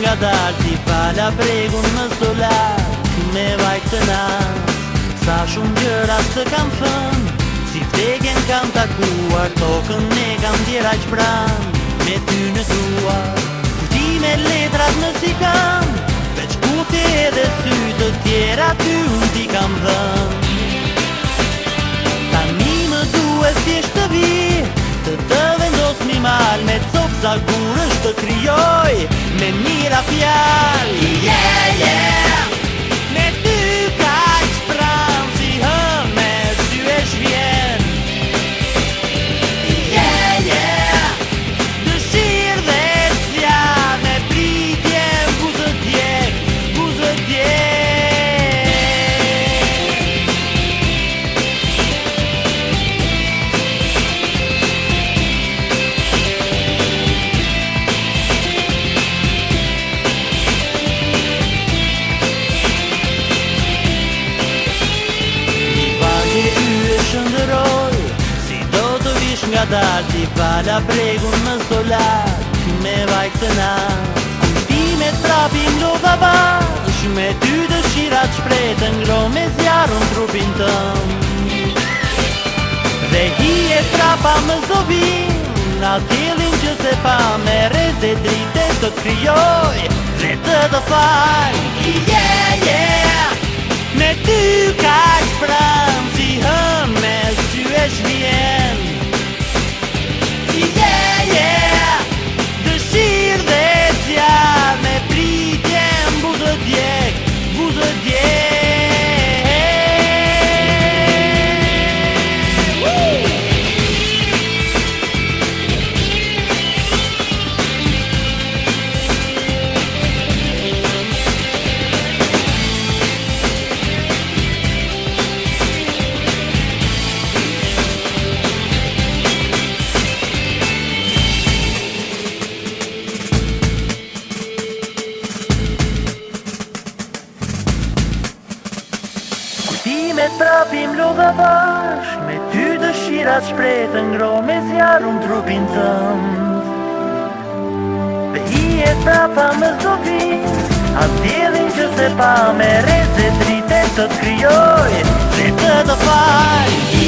nga dalë si fala pregun më solar me vajtë të na. Sa shumë gjëra të kam thënë, si vdekjen kam takuar, tokën ne kam djera që pranë, me ty në duar. Ti me letrat në si kam, veç puthje edhe sy të tjera ty unë ti kam dhënë. Tani më duhet thjesht të vi, të vendos mi mal me copë sa gurësh të kryoj, me mira fjallë. Yeah, yeah! Me ty ka që pranë si hëm me sy e shvjen. Yeah, yeah! Dëshirë dhe zjarë me pritje buzë djek, buzë djek. Nga dalë si fala pregun më solar me vajtë të na. Ti me trapim lodha bash, me ty dëshirat shpretë ngro me zjarën trupin tëm. Dhe hi e trapa më zovin, na tjelin që se pa me reze drite të të kryoj, dhe të fal. Yeah, yeah! Me ty ka që pranë si hëm me sy e shvjen. Yeah, yeah! Dëshirë dhe zjarë me pritje buzë djek, buzë djek. Me trapim lodha bash, me ty dëshirat shpretë ngro me zjarën trupin tënd. Dhe hi e trapa më zdovin, as djelin që se pa me reze drite të të kryoj, dhe të fal.